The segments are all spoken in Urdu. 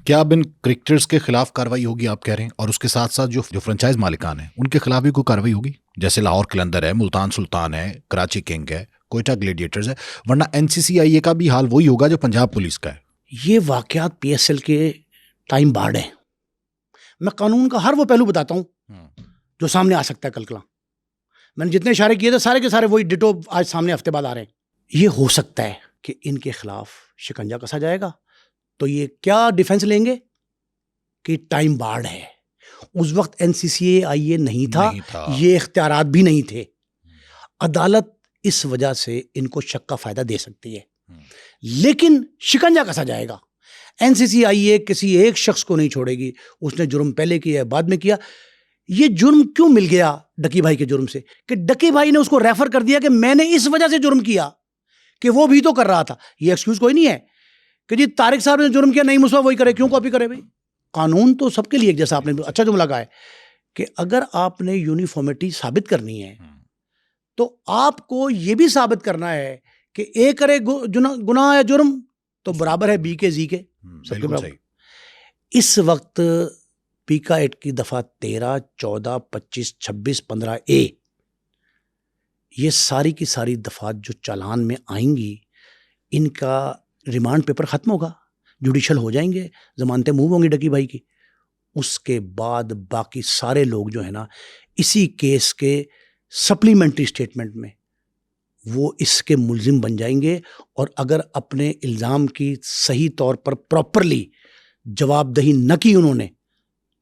کیا اب ان کرکٹرز کے خلاف کارروائی ہوگی آپ کہہ رہے ہیں، اور اس کے ساتھ ساتھ جو فرنچائز مالکان ہیں ان کے خلاف بھی کوئی کارروائی ہوگی؟ جیسے لاہور قلندر ہے، ملتان سلطان ہے، کراچی کنگ ہے، کوئٹہ گلیڈیٹرز ہے، ورنہ NCCIA کا بھی حال وہی ہوگا جو پنجاب پولیس کا ہے۔ یہ واقعات PSL کے ٹائم بارڈ ہیں۔ میں قانون کا ہر وہ پہلو بتاتا ہوں جو سامنے آ سکتا ہے کل کلا۔ میں نے جتنے اشارے کیے تھے سارے کے سارے وہی ڈٹو آج سامنے ہفتے بعد آ رہے ہیں۔ یہ ہو سکتا ہے کہ ان کے خلاف شکنجہ کسا جائے گا، تو یہ کیا ڈیفنس لیں گے کہ ٹائم بارڈ ہے، اس وقت NCCIA نہیں تھا، یہ اختیارات بھی نہیں تھے۔ عدالت اس وجہ سے ان کو شک کا فائدہ دے سکتی ہے، لیکن شکنجہ کسا جائے گا۔ NCCIA کسی ایک شخص کو نہیں چھوڑے گی، اس نے جرم پہلے کیا ہے بعد میں کیا۔ یہ جرم کیوں مل گیا ڈکی بھائی کے جرم سے کہ ڈکی بھائی نے اس کو ریفر کر دیا کہ میں نے اس وجہ سے جرم کیا کہ وہ بھی تو کر رہا تھا۔ یہ ایکسکیوز کوئی نہیں ہے کہ جی طارق صاحب نے جرم کیا، نہیں مصطفیٰ وہی کرے، کیوں کاپی کرے؟ بھائی قانون تو سب کے لیے ایک جیسا۔ آپ نے اچھا جملہ کہا ہے کہ اگر آپ نے یونیفارمٹی ثابت کرنی ہے تو آپ کو یہ بھی ثابت کرنا ہے کہ اے کرے گناہ یا جرم تو برابر ہے بی کے زی کے، سب کے برابر۔ اس وقت پیکا ایکٹ کی دفعہ 13، 14، 25، 26، 15A، یہ ساری کی ساری دفعات جو چالان میں آئیں گی، ان کا ریمانڈ پیپر ختم ہوگا، جوڈیشل ہو جائیں گے، ضمانتیں موو ہوں گی ڈکی بھائی کی۔ اس کے بعد باقی سارے لوگ جو ہے نا اسی کیس کے سپلیمنٹری سٹیٹمنٹ میں وہ اس کے ملزم بن جائیں گے، اور اگر اپنے الزام کی صحیح طور پر پراپرلی جواب دہی نہ کی انہوں نے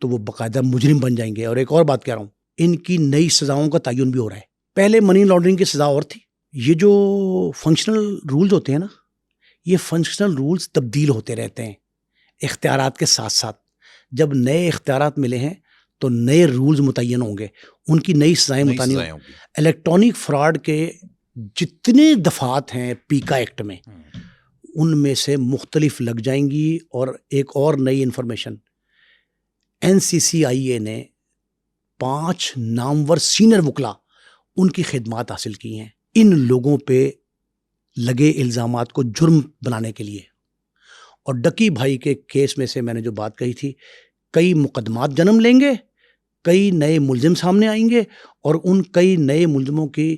تو وہ باقاعدہ مجرم بن جائیں گے۔ اور ایک اور بات کہہ رہا ہوں، ان کی نئی سزاؤں کا تعین بھی ہو رہا ہے۔ پہلے منی لانڈرنگ کی سزا اور تھی، یہ جو فنکشنل رولز ہوتے ہیں نا، یہ فنکشنل رولز تبدیل ہوتے رہتے ہیں اختیارات کے ساتھ ساتھ۔ جب نئے اختیارات ملے ہیں تو نئے رولز متعین ہوں گے، ان کی نئی سزائیں متعین ہوں گی۔ الیکٹرانک فراڈ کے جتنے دفعات ہیں پیکا ایکٹ میں، ان میں سے مختلف لگ جائیں گی۔ اور ایک اور نئی انفارمیشن، NCCIA نے 5 نامور سینئر وکلا ان کی خدمات حاصل کی ہیں ان لوگوں پہ لگے الزامات کو جرم بنانے کے لیے۔ اور ڈکی بھائی کے کیس میں سے میں نے جو بات کہی تھی، کئی مقدمات جنم لیں گے، کئی نئے ملزم سامنے آئیں گے، اور ان کئی نئے ملزموں کی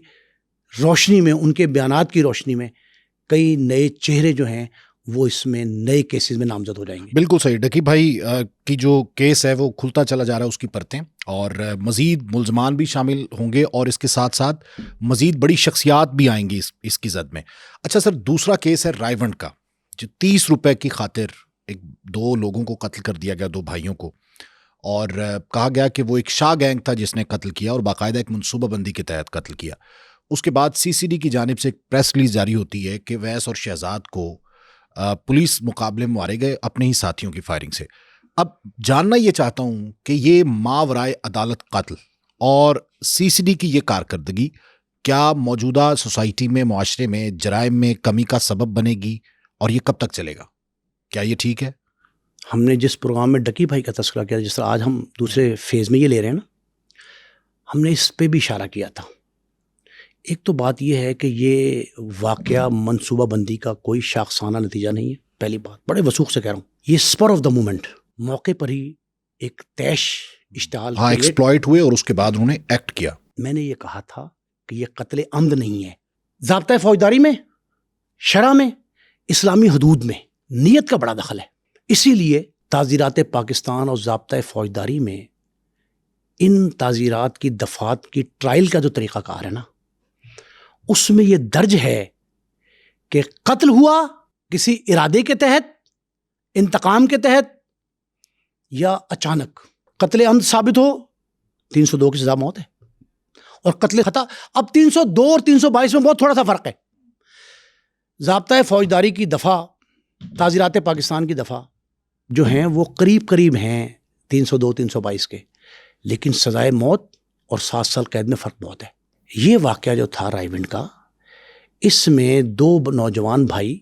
روشنی میں، ان کے بیانات کی روشنی میں، کئی نئے چہرے جو ہیں وہ اس میں نئے کیسز میں نامزد ہو جائیں گے۔ بالکل صحیح۔ ڈکی بھائی کی جو کیس ہے وہ کھلتا چلا جا رہا ہے اس کی پرتیں، اور مزید ملزمان بھی شامل ہوں گے، اور اس کے ساتھ ساتھ مزید بڑی شخصیات بھی آئیں گی اس کی زد میں۔ اچھا سر، دوسرا کیس ہے رائیونڈ کا، جو 30 روپے کی خاطر 2 لوگوں کو قتل کر دیا گیا، 2 بھائیوں کو، اور کہا گیا کہ وہ ایک شاہ گینگ تھا جس نے قتل کیا، اور باقاعدہ ایک منصوبہ بندی کے تحت قتل کیا۔ اس کے بعد CCD کی جانب سے ایک پریس ریلیز جاری ہوتی ہے کہ ویس اور شہزاد کو پولیس مقابلے میں مارے گئے اپنے ہی ساتھیوں کی فائرنگ سے۔ اب جاننا یہ چاہتا ہوں کہ یہ ماورائے عدالت قتل اور CCD کی یہ کارکردگی کیا موجودہ سوسائٹی میں، معاشرے میں جرائم میں کمی کا سبب بنے گی، اور یہ کب تک چلے گا؟ کیا یہ ٹھیک ہے؟ ہم نے جس پروگرام میں ڈکی بھائی کا تذکرہ کیا، جس طرح آج ہم دوسرے فیز میں یہ لے رہے ہیں نا، ہم نے اس پہ بھی اشارہ کیا تھا۔ ایک تو بات یہ ہے کہ یہ واقعہ منصوبہ بندی کا کوئی شاخسانہ نتیجہ نہیں ہے، پہلی بات بڑے وثوق سے کہہ رہا ہوں۔ یہ اسپر آف دا مومنٹ، موقع پر ہی ایک طیش اشتعال ایکسپلائٹ ہوئے، اور اس کے بعد انہوں نے ایکٹ کیا۔ میں نے یہ کہا تھا کہ یہ قتل عمد نہیں ہے۔ ضابطۂ فوجداری میں، شرع میں، اسلامی حدود میں نیت کا بڑا دخل ہے۔ اسی لیے تعزیرات پاکستان اور ضابطۂ فوجداری میں ان تعزیرات کی دفعات کی ٹرائل کا جو طریقہ کار ہے نا، اس میں یہ درج ہے کہ قتل ہوا کسی ارادے کے تحت، انتقام کے تحت، یا اچانک۔ قتل عمد ثابت ہو 302 کی سزا موت ہے، اور قتل خطا، اب 302 اور 322 میں بہت تھوڑا سا فرق ہے۔ ضابطۂ فوجداری کی دفعہ، تعزیرات پاکستان کی دفعہ جو ہیں وہ قریب قریب ہیں 302 322 کے، لیکن سزائے موت اور 7 سال قید میں فرق بہت ہے۔ یہ واقعہ جو تھا رائیونڈ کا، اس میں 2 نوجوان بھائی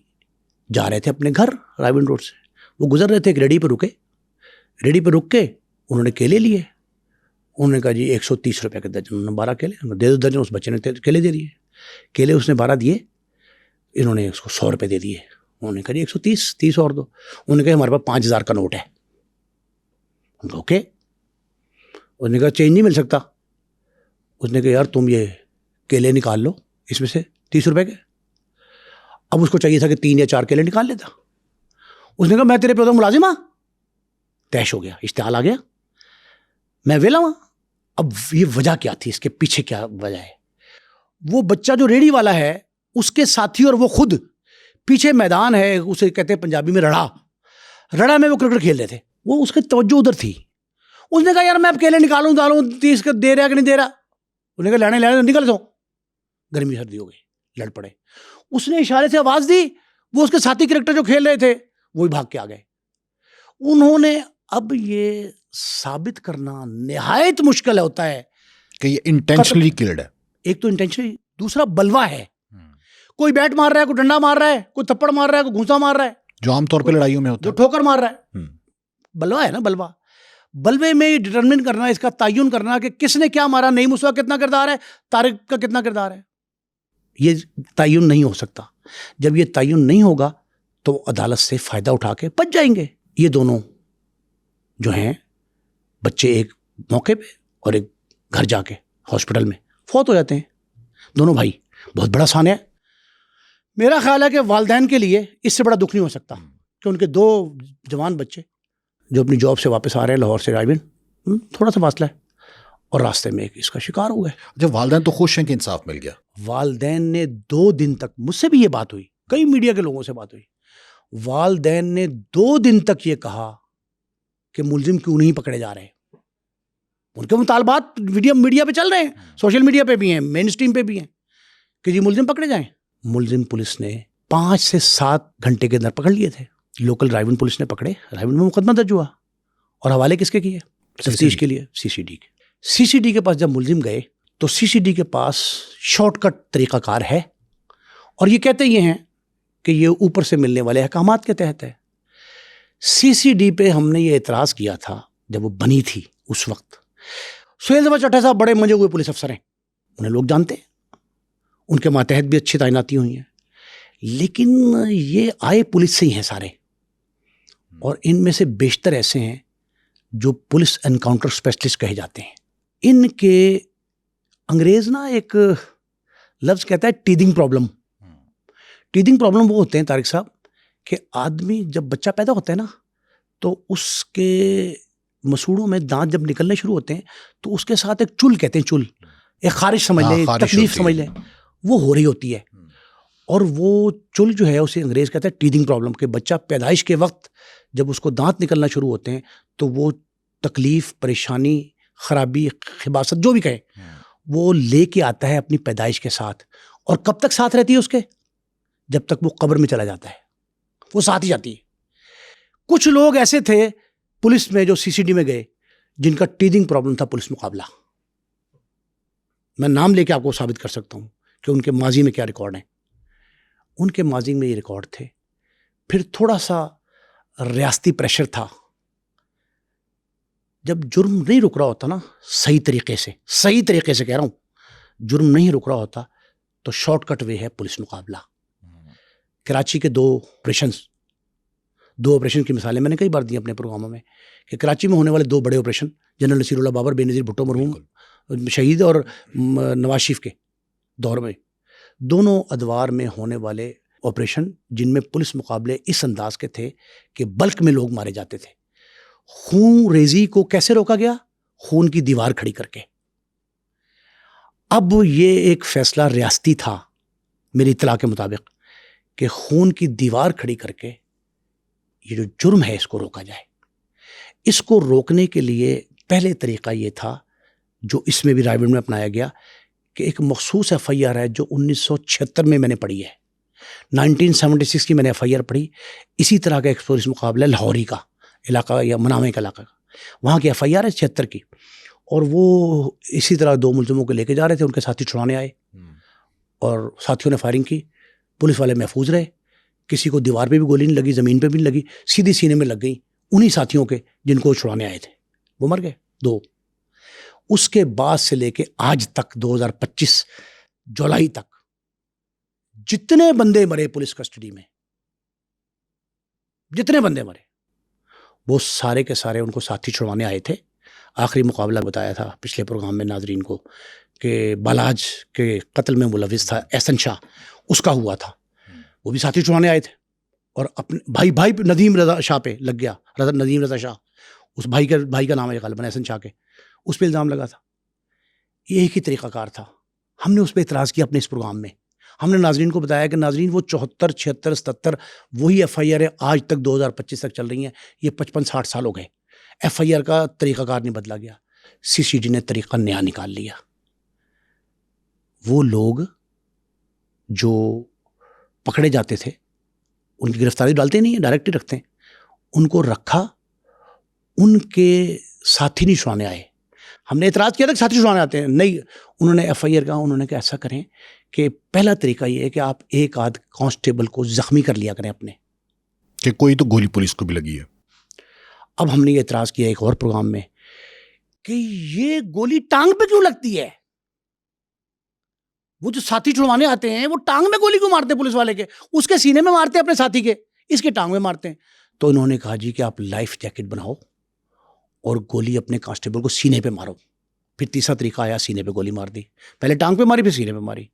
جا رہے تھے اپنے گھر رائیونڈ روڈ سے، وہ گزر رہے تھے، ایک ریڈی پہ رکے، ریڈی پہ رک کے انہوں نے کیلے لیے، انہوں نے کہا جی 130 روپے کے درجن، انہوں نے 12 کیلے دے دو درجن، اس بچے نے کیلے دے دیے، کیلے اس نے 12 دیے، انہوں نے اس کو 100 روپے دے دیے، انہوں نے کہا جی 130 30 اور دو، انہوں نے کہا ہمارے پاس 5000 کا نوٹ ہے، اوکے. اس نے کہا چینج نہیں مل سکتا. اس نے کہا یار تم یہ کیلے نکال لو اس میں سے 30 روپے کے. اب اس کو چاہیے تھا کہ 3 یا 4 کیلے نکال لیتا. اس نے کہا میں تیرے پہ تو ملازم ہاں. تیش ہو گیا, اشتعال آ گیا, میں ویلا ہوں. اب یہ وجہ کیا تھی, اس کے پیچھے کیا وجہ ہے؟ وہ بچہ جو ریڑھی والا ہے اس کے ساتھی اور وہ خود پیچھے میدان ہے, اسے کہتے ہیں پنجابی میں رڑا میں وہ کرکٹ کھیل رہے تھے. وہ اس کی توجہ ادھر تھی. اس نے کہا یار میں اب کیلے نکالوں ڈالوں 30 کا دے رہا کہ نہیں دے رہا. اس نے کہا لینے نکل دو. گرمی سردی ہو گئی, لڑ پڑے. اس نے اشارے سے آواز دی, وہ اس کے ساتھی کرکٹر جو کھیل رہے تھے وہی بھاگ کے آ گئے. انہوں نے اب یہ ثابت کرنا نہایت مشکل ہوتا ہے کہ یہ انٹینشنلی کلڈ ہے. ایک تو انٹینشنلی, دوسرا بلوا ہے. کوئی بیٹ مار رہا ہے, کوئی ڈنڈا مار رہا ہے, کوئی تھپڑ مار رہا ہے, کوئی گھونسا مار رہا ہے, جو عام طور پہ لڑائیوں میں ہوتا جو ہے, ٹھوکر مار رہا ہے. بلوا ہے نا, بلوا. بلوے میں یہ ڈٹرمن کرنا, اس کا تعین کرنا کہ کس نے کیا مارا, نئی مسوا کتنا کردار ہے, طارق کا کتنا کردار ہے, یہ تعین نہیں ہو سکتا. جب یہ تعین نہیں ہوگا تو عدالت سے فائدہ اٹھا کے بچ جائیں گے. یہ دونوں جو ہیں بچے ایک موقع پہ اور ایک گھر جا کے ہاسپٹل میں فوت ہو جاتے ہیں. دونوں بھائی, بہت بڑا سانحہ ہے. میرا خیال ہے کہ والدین کے لیے اس سے بڑا دکھ نہیں ہو سکتا کہ ان کے 2 جوان بچے جو اپنی جاب سے واپس آ رہے ہیں لاہور سے رائے بند, تھوڑا سا فاصلہ ہے, اور راستے میں اس کا شکار ہو گئے. جب والدین تو خوش ہیں کہ انصاف مل گیا. والدین نے 2 دن تک, مجھ سے بھی یہ بات ہوئی, کئی میڈیا کے لوگوں سے بات ہوئی, والدین نے 2 دن تک یہ کہا کہ ملزم کیوں نہیں پکڑے جا رہے. ان کے مطالبات میڈیا پہ چل رہے ہیں, سوشل میڈیا پہ بھی ہیں, مین اسٹریم پہ بھی ہیں کہ جی ملزم پکڑے جائیں. ملزم پولیس نے 5 سے 7 گھنٹے کے اندر پکڑ لیے تھے. لوکل رائے پولیس نے پکڑے, رائے میں مقدمہ درج ہوا, اور حوالے کس کے کیے؟ تفتیش کے لیے سی سی ڈی کے. سی سی ڈی کے پاس جب ملزم گئے تو سی سی ڈی کے پاس شارٹ کٹ طریقہ کار ہے, اور یہ کہتے یہ ہیں کہ یہ اوپر سے ملنے والے احکامات کے تحت ہے. سی سی ڈی پہ ہم نے یہ اعتراض کیا تھا جب وہ بنی تھی اس وقت. سہیل زبر چٹھا صاحب بڑے منجے ہوئے پولیس افسر ہیں, انہیں لوگ جانتے ہیں, ان کے ماتحت بھی اچھی تعیناتی ہوئی ہیں, لیکن یہ آئے پولیس سے ہی ہیں سارے, اور ان میں سے بیشتر ایسے ہیں جو پولیس انکاؤنٹر اسپیشلسٹ کہے جاتے ہیں. ان کے انگریز نا ایک لفظ کہتا ہے ٹیدنگ پرابلم. ٹیدنگ پرابلم وہ ہوتے ہیں طارق صاحب کہ آدمی جب بچہ پیدا ہوتا ہے نا تو اس کے مسوڑوں میں دانت جب نکلنے شروع ہوتے ہیں تو اس کے ساتھ ایک چل کہتے ہیں, چل, ایک خارش سمجھ لیں, تکلیف سمجھ لیں, وہ ہو رہی ہوتی ہے. اور وہ چل جو ہے اسے انگریز کہتا ہے ٹیدنگ پرابلم, کہ بچہ پیدائش کے وقت جب اس کو دانت نکلنا شروع ہوتے ہیں تو وہ تکلیف, پریشانی, خرابی, خباثت جو بھی کہیں وہ لے کے آتا ہے اپنی پیدائش کے ساتھ. اور کب تک ساتھ رہتی ہے اس کے؟ جب تک وہ قبر میں چلا جاتا ہے, وہ ساتھ ہی جاتی ہے. کچھ لوگ ایسے تھے پولیس میں جو سی سی ڈی میں گئے جن کا ٹیدنگ پرابلم تھا پولیس مقابلہ. میں نام لے کے آپ کو ثابت کر سکتا ہوں کہ ان کے ماضی میں کیا ریکارڈ ہیں. ان کے ماضی میں یہ ریکارڈ تھے. پھر تھوڑا سا ریاستی پریشر تھا. جب جرم نہیں رک رہا ہوتا نا صحیح طریقے سے کہہ رہا ہوں, جرم نہیں رک رہا ہوتا تو شارٹ کٹ وے ہے پولیس مقابلہ. کراچی کے 2 آپریشن کی مثالیں میں نے کئی بار دی اپنے پروگراموں میں, کہ کراچی میں ہونے والے 2 بڑے آپریشن, جنرل نصیر اللہ بابر بے نظیر بھٹو مرحوم شہید اور نواز شریف کے دور میں, دونوں ادوار میں ہونے والے آپریشن جن میں پولیس مقابلے اس انداز کے تھے کہ بلک میں لوگ مارے جاتے تھے. خون ریزی کو کیسے روکا گیا؟ خون کی دیوار کھڑی کر کے. اب یہ ایک فیصلہ ریاستی تھا میری اطلاع کے مطابق کہ خون کی دیوار کھڑی کر کے یہ جو جرم ہے اس کو روکا جائے. اس کو روکنے کے لیے پہلے طریقہ یہ تھا جو اس میں بھی رائے بند میں اپنایا گیا کہ ایک مخصوص ایف آئی آر ہے جو 1976 میں نے پڑھی ہے, 1976 کی میں نے ایف آئی آر پڑھی. اسی طرح کا ایک پولیس مقابلہ لاہوری کا علاقہ یا منامے کا علاقہ کا, وہاں کی ایف آئی آر ہے 76 کی, اور وہ اسی طرح 2 ملزموں کو لے کے جا رہے تھے, ان کے ساتھی چھڑانے آئے اور ساتھیوں نے فائرنگ کی. پولیس والے محفوظ رہے, کسی کو دیوار پہ بھی گولی نہیں لگی, زمین پہ بھی نہیں لگی, سیدھی سینے میں لگ گئی انہی ساتھیوں کے جن کو چھڑانے آئے تھے, وہ مر گئے 2. اس کے بعد سے لے کے آج تک 2025 جولائی تک جتنے بندے مرے پولیس کسٹڈی میں, جتنے بندے مرے, وہ سارے کے سارے ان کو ساتھی چھڑوانے آئے تھے. آخری مقابلہ بتایا تھا پچھلے پروگرام میں ناظرین کو کہ بالاج کے قتل میں ملوث تھا احسن شاہ, اس کا ہوا تھا. وہ بھی ساتھی چھڑوانے آئے تھے اور اپنے بھائی ندیم رضا شاہ پہ لگ گیا. ندیم رضا شاہ, اس بھائی کا نام ہے غالباً احسن شاہ کے, اس پہ الزام لگا تھا. یہ ایک ہی طریقہ کار تھا. ہم نے اس پہ اعتراض کیا اپنے اس پروگرام میں. ہم نے ناظرین کو بتایا کہ ناظرین وہ 74 76 77 وہی ایف آئی آر ہے آج تک 2025 تک چل رہی ہیں. یہ 55 60 سال ہو گئے, ایف آئی آر کا طریقہ کار نہیں بدلا گیا. سی سی ڈی نے طریقہ نیا نکال لیا. وہ لوگ جو پکڑے جاتے تھے ان کی گرفتاری ڈالتے نہیں ہیں, ڈائریکٹ ہی رکھتے ہیں. ان کو رکھا, ان کے ساتھی نہیں چھڑانے آئے. ہم نے اعتراض کیا تھا کہ ساتھی چھڑانے آتے ہیں, نہیں. انہوں نے ایف آئی آر کہا, انہوں نے کہا ایسا کریں کہ پہلا طریقہ یہ ہے کہ آپ ایک آدھ کانسٹیبل کو زخمی کر لیا کریں اپنے, کہ کوئی تو گولی پولیس کو بھی لگی ہے. اب ہم نے یہ اعتراض کیا ایک اور پروگرام میں کہ یہ گولی ٹانگ پہ کیوں لگتی ہے؟ وہ جو ساتھی چھڑوانے آتے ہیں وہ ٹانگ میں گولی کیوں مارتے ہیں پولیس والے کے؟ اس کے سینے میں مارتے ہیں اپنے ساتھی کے, اس کے ٹانگ میں مارتے ہیں. تو انہوں نے کہا جی کہ آپ لائف جیکٹ بناؤ اور گولی اپنے کانسٹیبل کو سینے پہ مارو. پھر تیسرا طریقہ آیا, سینے پہ گولی مار دی. پہلے ٹانگ پہ ماری, پھر سینے پہ ماری.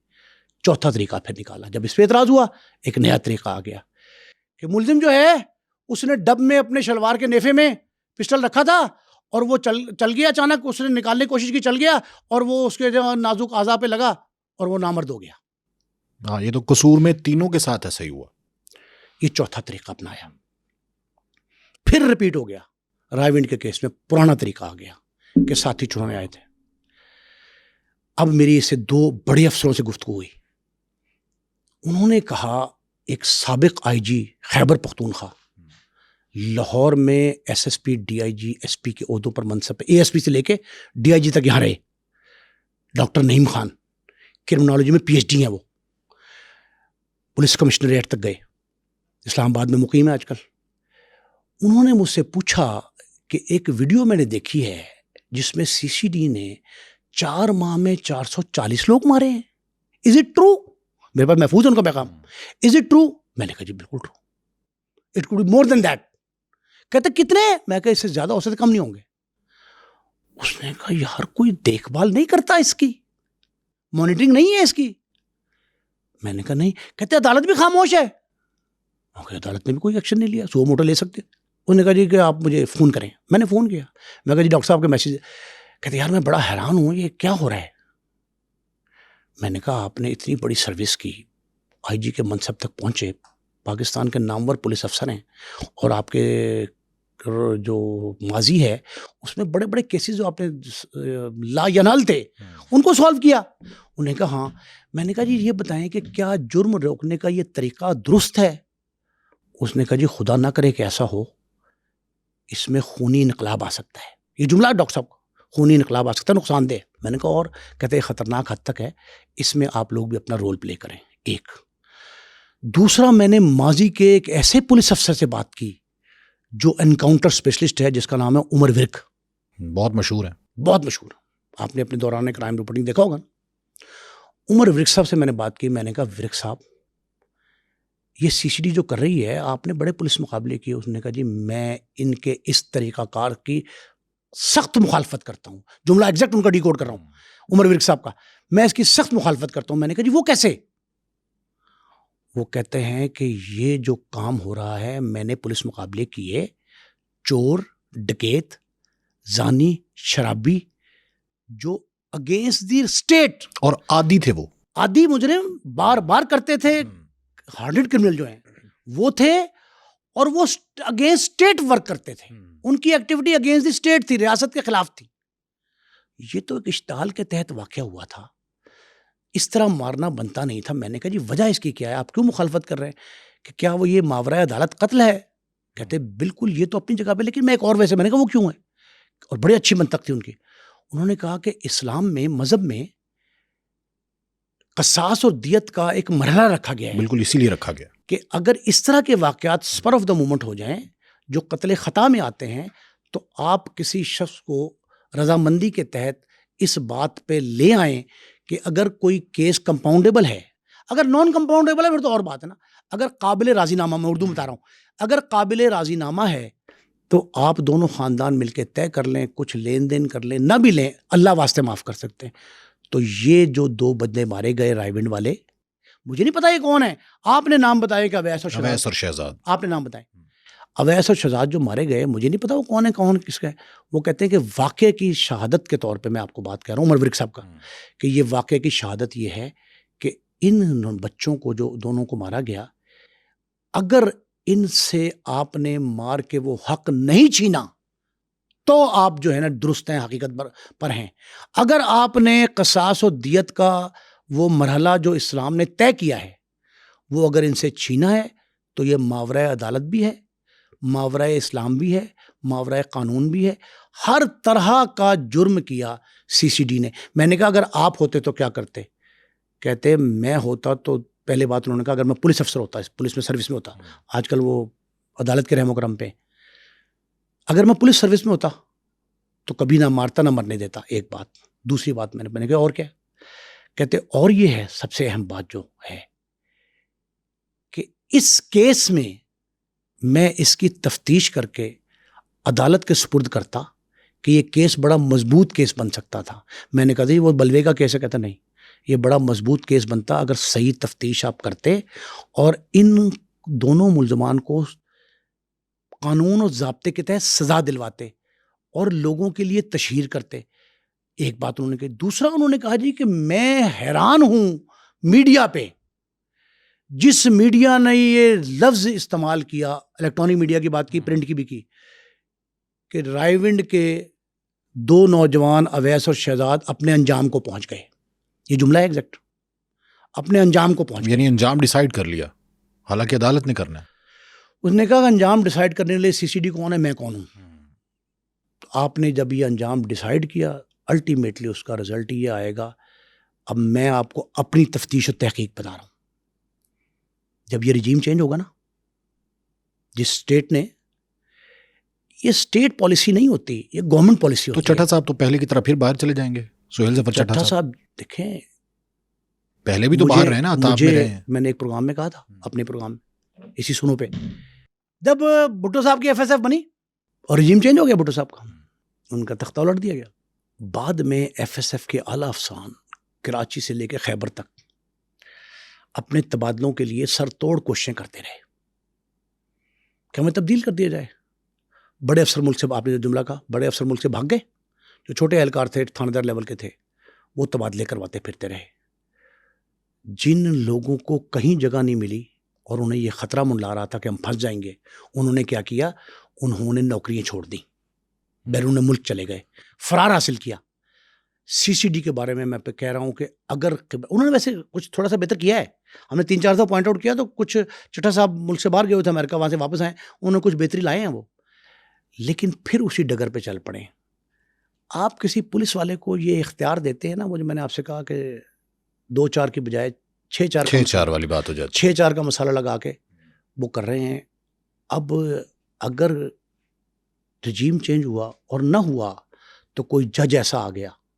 چوتھا طریقہ پھر نکالا. جب اس پہ اعتراض ہوا ایک نیا طریقہ آ گیا کہ ملزم جو ہے اس نے ڈب میں اپنے شلوار کے نیفے میں پسٹل رکھا تھا اور وہ چل گیا. اچانک اس نے نکالنے کی کوشش کی, چل گیا اور وہ اس کے جو نازک اعضاء پہ لگا اور وہ نامرد ہو گیا. ہاں, یہ تو قصور میں تینوں کے ساتھ ایسا ہی ہوا. یہ چوتھا طریقہ اپنایا. پھر ریپیٹ ہو گیا رائے ونڈ کے کیس میں, پرانا طریقہ آ گیا کہ ساتھی چھڑانے آئے تھے. اب میری اس سے 2 بڑے افسروں سے گفتگو ہوئی. انہوں نے کہا, ایک سابق آئی جی خیبر پختونخوا, لاہور میں S S P D I G S P کے عہدوں پر منصب پہ, اے ایس پی سے لے کے ڈی آئی جی تک یہاں رہے, ڈاکٹر نعیم خان, کرمنالوجی میں پی ایچ ڈی ہیں وہ, پولیس کمشنریٹ تک گئے, اسلام آباد میں مقیم ہے آج کل. انہوں نے مجھ سے پوچھا کہ ایک ویڈیو میں نے دیکھی ہے جس میں سی سی ڈی نے 4 ماہ میں 440 لوگ مارے ہیں. Is it true? میرے پاس محفوظ ہے ان کا پیغام. Is it true? میں نے کہا جی بالکل true. It could be more than that. کہتے کتنے؟ میں کہا اس سے زیادہ ہو سکتے, کم نہیں ہوں گے. اس نے کہا یار کوئی دیکھ بھال نہیں کرتا اس کی, مانیٹرنگ نہیں ہے اس کی. میں نے کہا نہیں. کہتے عدالت بھی خاموش ہے. عدالت نے بھی کوئی ایکشن نہیں لیا, سو موٹو لے سکتے. انہوں نے کہا جی کہ آپ مجھے فون کریں. میں نے فون کیا, میں کہا جی ڈاکٹر صاحب کا میسیج. کہتے یار میں بڑا حیران ہوں, یہ کیا ہو رہا ہے؟ میں نے کہا آپ نے اتنی بڑی سروس کی, آئی جی کے منصب تک پہنچے, پاکستان کے نامور پولیس افسر ہیں, اور آپ کے جو ماضی ہے اس میں بڑے بڑے کیسز جو آپ نے لا ینال تھے ان کو سالو کیا. انہوں نے کہا ہاں. میں نے کہا جی یہ بتائیں کہ کیا جرم روکنے کا یہ طریقہ درست ہے؟ اس نے کہا جی خدا نہ کرے کہ ایسا ہو, اس میں خونی انقلاب آ سکتا ہے. یہ جملہ ڈاکٹر صاحب, خونی انقلاب آ سکتا ہے, نقصان دہ. میں نے کہا اور؟ کہتے ہیں خطرناک حد تک ہے, اس میں آپ لوگ بھی اپنا رول پلے کریں. ایک دوسرا, میں نے ماضی کے ایک ایسے پولیس افسر سے بات کی جو انکاؤنٹر اسپیشلسٹ ہے, جس کا نام ہے عمر ورک. بہت مشہور ہے. بہت مشہور. آپ نے اپنے دوران کرائم رپورٹنگ دیکھا ہوگا. عمر ورک صاحب سے میں نے بات کی. میں نے کہا ورک صاحب یہ سی سی ڈی جو کر رہی ہے, آپ نے بڑے پولیس مقابلے کیے. اس نے کہا جی میں ان کے اس طریقہ کار کی سخت مخالفت کرتا ہوں. جملہ ایگزیکٹ ان کا ڈی کوڈ کر رہا ہوں, عمر ورک صاحب کا. میں اس کی سخت مخالفت کرتا ہوں. میں نے کہا جی وہ کیسے؟ وہ کہتے ہیں کہ یہ جو کام ہو رہا ہے, میں نے پولیس مقابلے کیے, چور, ڈکیت, زانی, شرابی جو اگینسٹ دی اسٹیٹ, اور عادی تھے, وہ عادی مجرم بار بار کرتے تھے, ہارڈڈ کرمنل جو ہیں وہ تھے, اور وہ اگینسٹ اسٹیٹ ورک کرتے تھے. ان کی ایکٹیویٹی اگینسٹ دی اسٹیٹ تھی, ریاست کے خلاف تھی. یہ تو ایک اشتعال کے تحت واقعہ ہوا تھا, اس طرح مارنا بنتا نہیں تھا. میں نے کہا جی وجہ اس کی کیا ہے, آپ کیوں مخالفت کر رہے ہیں, کہ کیا وہ یہ ماورائے عدالت قتل ہے؟ کہتے بالکل یہ تو اپنی جگہ پہ, لیکن میں ایک اور ویسے. میں نے کہا وہ کیوں ہے, اور بڑی اچھی منطق تھی ان کی. انہوں نے کہا کہ اسلام میں, مذہب میں قصاص اور دیت کا ایک مرحلہ رکھا گیا ہے. بالکل اسی لیے رکھا گیا کہ اگر اس طرح کے واقعات سپر آف دا مومنٹ ہو جائیں جو قتل خطا میں آتے ہیں, تو آپ کسی شخص کو رضامندی کے تحت اس بات پہ لے آئیں کہ اگر کوئی کیس کمپاؤنڈیبل ہے, اگر نان کمپاؤنڈیبل ہے پھر تو اور بات ہے نا. اگر قابل راضی نامہ, میں اردو میں بتا رہا ہوں, اگر قابل راضی نامہ ہے تو آپ دونوں خاندان مل کے طے کر لیں, کچھ لین دین کر لیں, نہ بھی لیں اللہ واسطے معاف کر سکتے ہیں. تو یہ جو 2 بندے مارے گئے رائے ونڈ والے, مجھے نہیں پتا یہ کون ہے, آپ نے نام بتایا کہ اویس اور شہزاد, آپ نے نام بتائے. اویس اور شہزاد جو مارے گئے, مجھے نہیں پتا وہ کون ہے, کون کس کا ہے. وہ کہتے ہیں کہ واقعے کی شہادت کے طور پہ میں آپ کو بات کہہ رہا ہوں عمر ورک صاحب کا, کہ یہ واقعے کی شہادت یہ ہے کہ ان بچوں کو جو دونوں کو مارا گیا, اگر ان سے آپ نے مار کے وہ حق نہیں چھینا تو آپ جو ہے نا درست ہیں, حقیقت پر ہیں. اگر آپ نے قصاص و دیت کا وہ مرحلہ جو اسلام نے طے کیا ہے وہ اگر ان سے چھینا ہے تو یہ ماورائے عدالت بھی ہے, ماورائے اسلام بھی ہے, ماورائے قانون بھی ہے. ہر طرح کا جرم کیا سی سی ڈی نے. میں نے کہا اگر آپ ہوتے تو کیا کرتے؟ کہتے میں ہوتا تو پہلے بات انہوں نے کہا اگر میں پولیس افسر ہوتا, پولیس میں سروس میں ہوتا, آج کل وہ عدالت کے رحم و کرم پہ, اگر میں پولیس سروس میں ہوتا تو کبھی نہ مارتا نہ مرنے دیتا. ایک بات. دوسری بات میں نے کہا اور کیا؟ کہتے اور یہ ہے سب سے اہم بات جو ہے کہ اس کیس میں اس کی تفتیش کر کے عدالت کے سپرد کرتا کہ یہ کیس بڑا مضبوط کیس بن سکتا تھا. میں نے کہا تھا وہ بلوے کا کیس ہے, کہتا نہیں, یہ بڑا مضبوط کیس بنتا اگر صحیح تفتیش آپ کرتے اور ان دونوں ملزمان کو قانون اور ضابطے کے تحت سزا دلواتے اور لوگوں کے لیے تشہیر کرتے. ایک بات انہوں نے کہی. دوسرا انہوں نے کہا جی کہ میں حیران ہوں میڈیا پہ, جس میڈیا نے یہ لفظ استعمال کیا, الیکٹرانک میڈیا کی بات کی, پرنٹ کی بھی کی, کہ رائے ونڈ کے 2 نوجوان اویس اور شہزاد اپنے انجام کو پہنچ گئے. یہ جملہ ہے ایگزیکٹ, اپنے انجام کو پہنچ گئے, یعنی انجام ڈیسائیڈ کر لیا, حالانکہ عدالت نے کرنا ہے. اس نے کہا کہ انجام ڈیسائیڈ کرنے کے لیے سی سی ڈی کون ہے, میں کون ہوں. تو آپ نے جب یہ انجام ڈیسائیڈ کیا, الٹیمیٹلی اس کا رزلٹ یہ آئے گا. اب میں آپ کو اپنی تفتیش و تحقیق بتا رہا ہوں. جب یہ رجیم چینج ہوگا نا, جس اسٹیٹ نے, یہ اسٹیٹ پالیسی نہیں ہوتی, یہ گورنمنٹ پالیسی ہوتی ہے. تو چٹھا صاحب تو پہلے کی طرح پھر باہر چلے جائیں گے, سہیل ظفر چٹھا صاحب دیکھیں, پہلے بھی تو باہر رہے نا, میں نے ایک پروگرام میں کہا تھا, اپنے پروگرام میں, اسی سنو پہ, جب بھٹو صاحب کی ایف ایس ایف بنی اور رجیم چینج ہو گیا بھٹو صاحب کا, ان کا تختہ الٹ دیا گیا. بعد میں ایف ایس ایف کے اعلیٰ افسران کراچی سے لے کے خیبر تک اپنے تبادلوں کے لیے سر توڑ کوششیں کرتے رہے کہ ہمیں تبدیل کر دیا جائے. بڑے افسر ملک سے, آپ نے جو جملہ کہا, بڑے افسر ملک سے بھاگ گئے, جو چھوٹے اہلکار تھے, تھانہ دار لیول کے تھے, وہ تبادلے کرواتے پھرتے رہے. جن لوگوں کو کہیں جگہ نہیں ملی اور انہیں یہ خطرہ منڈلا رہا تھا کہ ہم پھنس جائیں گے, انہوں نے کیا کیا, انہوں نے نوکریاں چھوڑ دیں, بیرون ملک چلے گئے, فرار حاصل کیا. سی سی ڈی کے بارے میں پہ کہہ رہا ہوں کہ اگر انہوں نے ویسے کچھ تھوڑا سا بہتر کیا ہے, ہم نے 3-4 دفعہ پوائنٹ آؤٹ کیا, تو کچھ چٹھا صاحب ملک سے باہر گئے ہوئے تھے امریکہ, وہاں سے واپس آئے, انہوں نے کچھ بہتری لائے ہیں وہ, لیکن پھر اسی ڈگر پہ چل پڑے. آپ کسی پولیس والے کو یہ اختیار دیتے ہیں نا, وہ جو میں نے آپ سے کہا کہ 2-4 کی بجائے 6-4 والی بات ہو جاتی, 6-4 کا مسئلہ لگا کے وہ کر رہے ہیں. اب اگر رجیم چینج ہوا اور نہ ہوا تو کوئی جج ایسا آ گیا